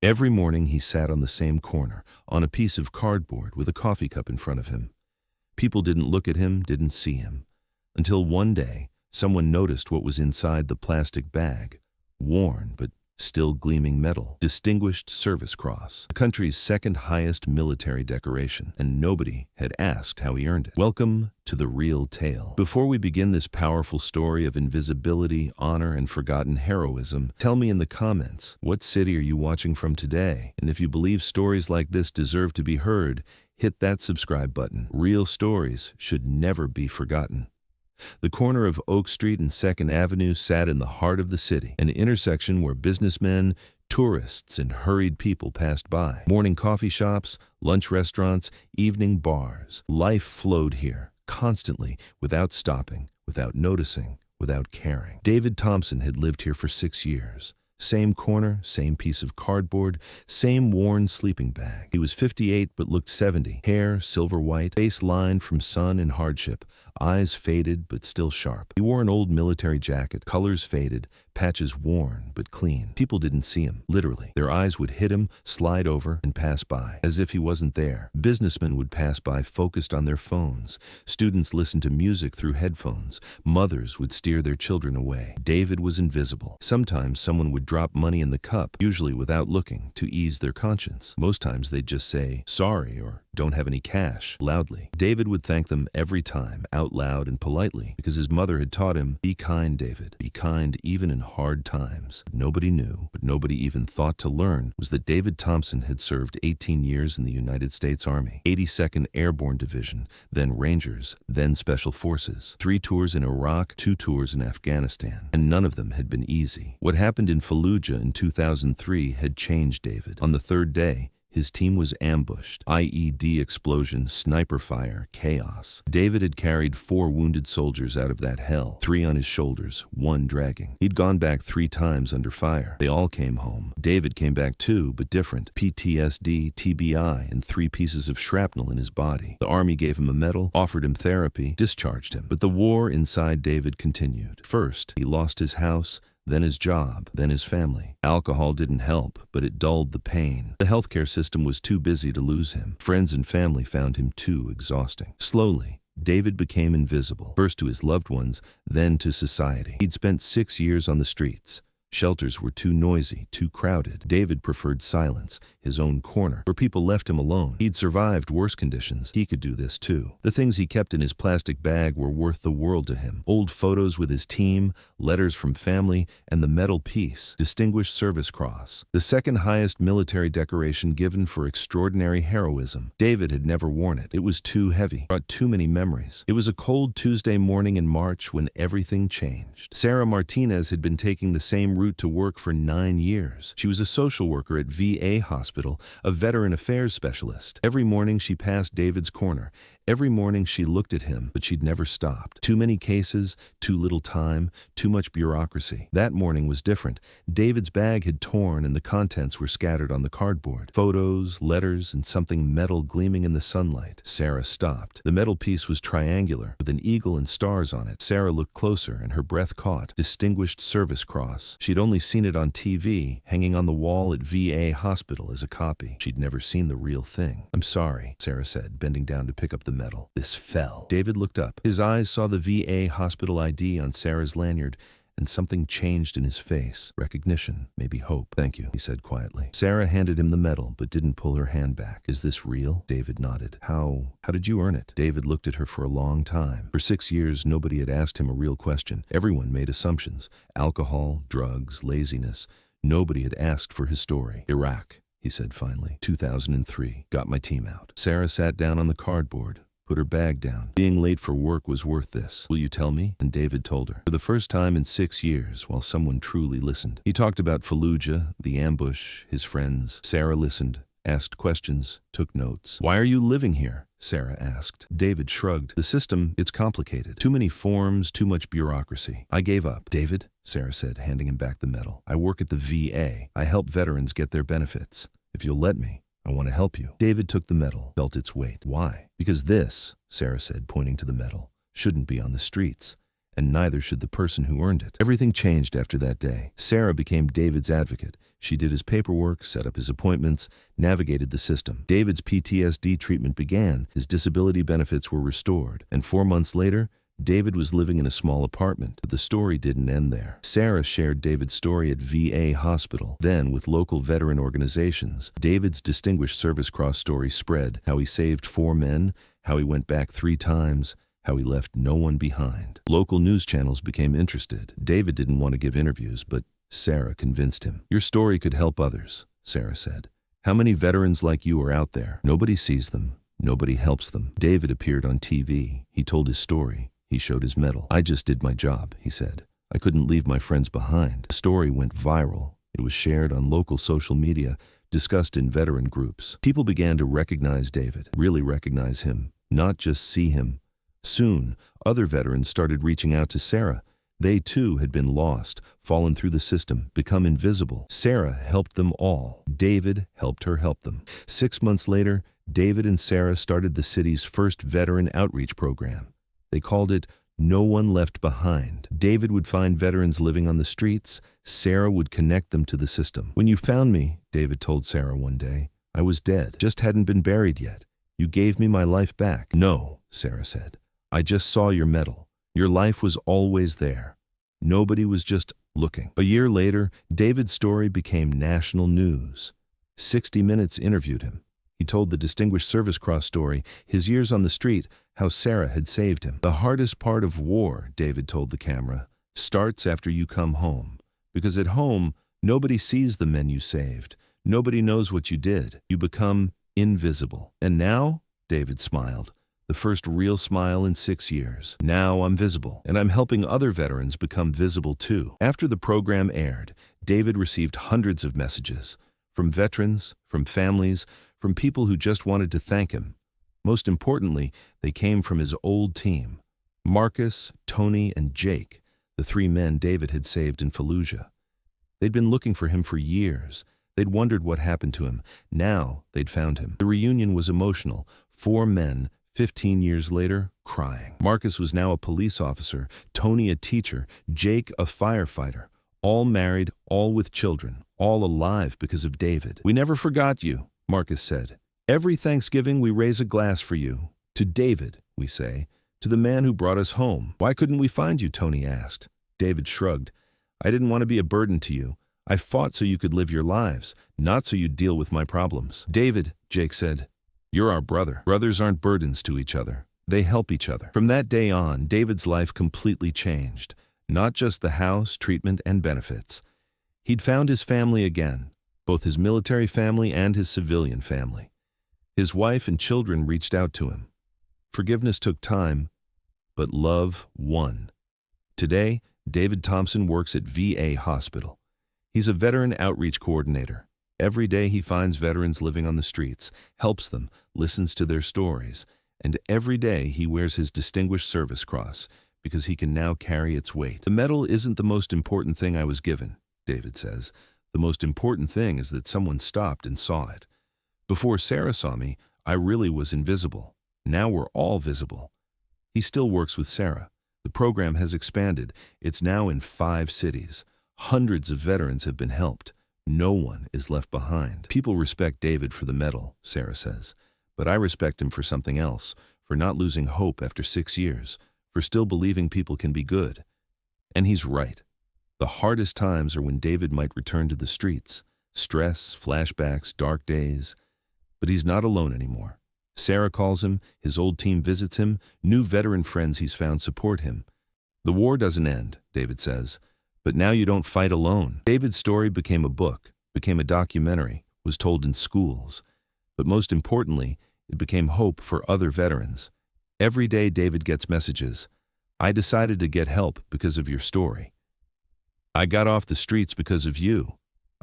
Every morning he sat on the same corner, on a piece of cardboard with a coffee cup in front of him. People didn't look at him, didn't see him. Until one day, someone noticed what was inside the plastic bag. Worn, but still gleaming metal. Distinguished Service Cross. The country's second highest military decoration, and nobody had asked how he earned it. Welcome to The Real Tale. Before we begin this powerful story of invisibility, honor, and forgotten heroism, tell me in the comments, what city are you watching from today? And if you believe stories like this deserve to be heard, hit that subscribe button. Real stories should never be forgotten. The corner of Oak Street and 2nd Avenue sat in the heart of the city, an intersection where businessmen, tourists, and hurried people passed by. Morning coffee shops, lunch restaurants, evening bars. Life flowed here, constantly, without stopping, without noticing, without caring. David Thompson had lived here for 6 years. Same corner, same piece of cardboard, same worn sleeping bag. He was 58 but looked 70. Hair silver white, face lined from sun and hardship, eyes faded but still sharp. He wore an old military jacket, colors faded, patches worn but clean. People didn't see him, literally. Their eyes would hit him, slide over, and pass by, as if he wasn't there. Businessmen would pass by focused on their phones. Students listened to music through headphones. Mothers would steer their children away. David was invisible. Sometimes someone would drop money in the cup, usually without looking, to ease their conscience. Most times they'd just say, "Sorry," or "Don't have any cash," loudly. David would thank them every time, out loud and politely, because his mother had taught him, "Be kind, David. Be kind even in hard times." What nobody knew, but nobody even thought to learn, was that David Thompson had served 18 years in the United States Army, 82nd Airborne Division, then Rangers, then Special Forces, 3 tours in Iraq, 2 tours in Afghanistan, and none of them had been easy. What happened in Fallujah in 2003 had changed David. On the 3rd day, his team was ambushed. IED explosion, sniper fire, chaos. David had carried 4 wounded soldiers out of that hell, 3 on his shoulders, 1 dragging. He'd gone back 3 times under fire. They all came home. David came back too, but different. PTSD, TBI, and 3 pieces of shrapnel in his body. The Army gave him a medal, offered him therapy, discharged him. But the war inside David continued. First, he lost his house, then his job, then his family. Alcohol didn't help, but it dulled the pain. The healthcare system was too busy to lose him. Friends and family found him too exhausting. Slowly, David became invisible, first to his loved ones, then to society. He'd spent 6 years on the streets. Shelters were too noisy, too crowded. David preferred silence, his own corner, where people left him alone. He'd survived worse conditions. He could do this too. The things he kept in his plastic bag were worth the world to him. Old photos with his team, letters from family, and the metal piece, Distinguished Service Cross, the second highest military decoration given for extraordinary heroism. David had never worn it. It was too heavy, brought too many memories. It was a cold Tuesday morning in March when everything changed. Sarah Martinez had been taking the same route to work for 9 years. She was a social worker at VA hospital, a veteran affairs specialist. Every morning she passed David's corner. Every morning she looked at him, but she'd never stopped. Too many cases, too little time, too much bureaucracy. That morning was different. David's bag had torn and the contents were scattered on the cardboard. Photos, letters, and something metal gleaming in the sunlight. Sarah stopped. The metal piece was triangular, with an eagle and stars on it. Sarah looked closer and her breath caught. Distinguished Service Cross. She'd only seen it on TV, hanging on the wall at VA hospital as a copy. She'd never seen the real thing. "I'm sorry," Sarah said, bending down to pick up the metal. "This fell." David looked up. His eyes saw the VA hospital ID on Sarah's lanyard, and something changed in his face. Recognition, maybe hope. "Thank you," he said quietly. Sarah handed him the medal, but didn't pull her hand back. "Is this real?" David nodded. How did you earn it?" David looked at her for a long time. For 6 years, nobody had asked him a real question. Everyone made assumptions. Alcohol, drugs, laziness. Nobody had asked for his story. "Iraq," he said finally. 2003. "Got my team out." Sarah sat down on the cardboard, put her bag down. "Being late for work was worth this. Will you tell me?" And David told her. For the first time in 6 years, while someone truly listened. He talked about Fallujah, the ambush, his friends. Sarah listened, asked questions, took notes. "Why are you living here?" Sarah asked. David shrugged. "The system, it's complicated. Too many forms, too much bureaucracy. I gave up." "David," Sarah said, handing him back the medal, "I work at the VA. I help veterans get their benefits. If you'll let me, I want to help you." David took the medal, felt its weight. "Why?" "Because this," Sarah said, pointing to the medal, "shouldn't be on the streets. and neither should the person who earned it. Everything changed after that day. Sarah became David's advocate. She did his paperwork, set up his appointments, navigated the system. David's PTSD treatment began, his disability benefits were restored, and 4 months later, David was living in a small apartment. But the story didn't end there. Sarah shared David's story at VA hospital, then with local veteran organizations. David's Distinguished Service Cross story spread, how he saved 4 men, how he went back 3 times, how he left no one behind. Local news channels became interested. David didn't want to give interviews, but Sarah convinced him. Your story could help others, Sarah said. How many veterans like you are out there? Nobody sees them. Nobody helps them. David appeared on TV. He told his story. He showed his medal. I just did my job, he said. I couldn't leave my friends behind. The story went viral. It was shared on local social media, discussed in veteran groups. People began to recognize David, really recognize him, not just see him. Soon, other veterans started reaching out to Sarah. They too had been lost, fallen through the system, become invisible. Sarah helped them all. David helped her help them. 6 months later, David and Sarah started the city's first veteran outreach program. They called it No One Left Behind. David would find veterans living on the streets. Sarah would connect them to the system. When you found me, David told Sarah one day, I was dead, just hadn't been buried yet. You gave me my life back. No, Sarah said. I just saw your medal. Your life was always there. Nobody was just looking. A year later, David's story became national news. 60 Minutes interviewed him. He told the Distinguished Service Cross story, his years on the street, how Sarah had saved him. The hardest part of war, David told the camera, starts after you come home. Because at home, nobody sees the men you saved. Nobody knows what you did. You become invisible. And now, David smiled, the first real smile in 6 years. Now I'm visible, and I'm helping other veterans become visible too. After the program aired, David received hundreds of messages from veterans, from families, from people who just wanted to thank him. Most importantly, they came from his old team, Marcus, Tony, and Jake, the 3 men David had saved in Fallujah. They'd been looking for him for years. They'd wondered what happened to him. Now they'd found him. The reunion was emotional. 4 men, 15 years later, crying. Marcus was now a police officer, Tony a teacher, Jake a firefighter, all married, all with children, all alive because of David. We never forgot you, Marcus said. Every Thanksgiving we raise a glass for you. To David, we say, to the man who brought us home. Why couldn't we find you, Tony asked. David shrugged. I didn't want to be a burden to you. I fought so you could live your lives, not so you'd deal with my problems. David, Jake said, you're our brother. Brothers aren't burdens to each other. They help each other. From that day on, David's life completely changed. Not just the house, treatment, and benefits. He'd found his family again, both his military family and his civilian family. His wife and children reached out to him. Forgiveness took time, but love won. Today, David Thompson works at VA hospital. He's a veteran outreach coordinator. Every day he finds veterans living on the streets, helps them, listens to their stories, and every day he wears his Distinguished Service Cross because he can now carry its weight. The medal isn't the most important thing I was given, David says. The most important thing is that someone stopped and saw it. Before Sarah saw me, I really was invisible. Now we're all visible. He still works with Sarah. The program has expanded. It's now in 5 cities. Hundreds of veterans have been helped. No one is left behind. People respect David for the medal, Sarah says. But I respect him for something else, for not losing hope after 6 years, for still believing people can be good. And he's right. The hardest times are when David might return to the streets. Stress, flashbacks, dark days. But he's not alone anymore. Sarah calls him, his old team visits him, new veteran friends he's found support him. The war doesn't end, David says, but now you don't fight alone. David's story became a book, became a documentary, was told in schools. But most importantly, it became hope for other veterans. Every day David gets messages. I decided to get help because of your story. I got off the streets because of you.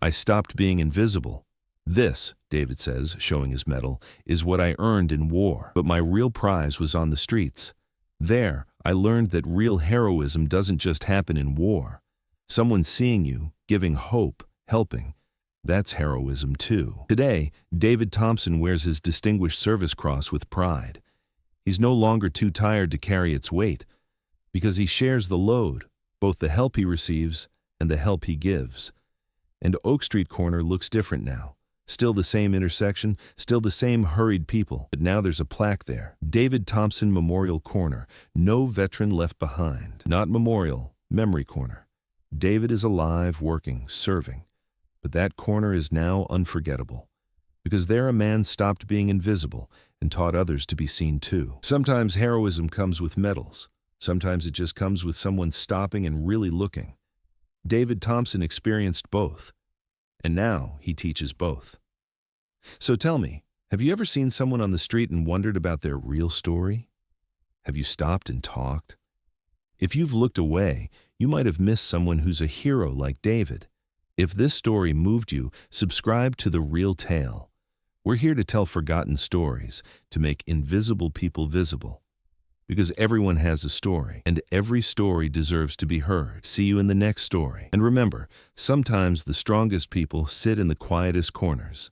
I stopped being invisible. This, David says, showing his medal, is what I earned in war. But my real prize was on the streets. There, I learned that real heroism doesn't just happen in war. Someone seeing you, giving hope, helping. That's heroism too. Today, David Thompson wears his Distinguished Service Cross with pride. He's no longer too tired to carry its weight. because he shares the load, both the help he receives and the help he gives. And Oak Street Corner looks different now. Still the same intersection, still the same hurried people, but now there's a plaque there. David Thompson Memorial Corner, no veteran left behind. Not memorial, memory corner. David is alive, working, serving. But that corner is now unforgettable, because there a man stopped being invisible and taught others to be seen too. Sometimes heroism comes with medals. Sometimes it just comes with someone stopping and really looking. David Thompson experienced both, and now he teaches both. So tell me, have you ever seen someone on the street and wondered about their real story? Have you stopped and talked? If you've looked away, you might have missed someone who's a hero like David. If this story moved you, subscribe to The Real Tale. We're here to tell forgotten stories, to make invisible people visible. Because everyone has a story, and every story deserves to be heard. See you in the next story. And remember, sometimes the strongest people sit in the quietest corners.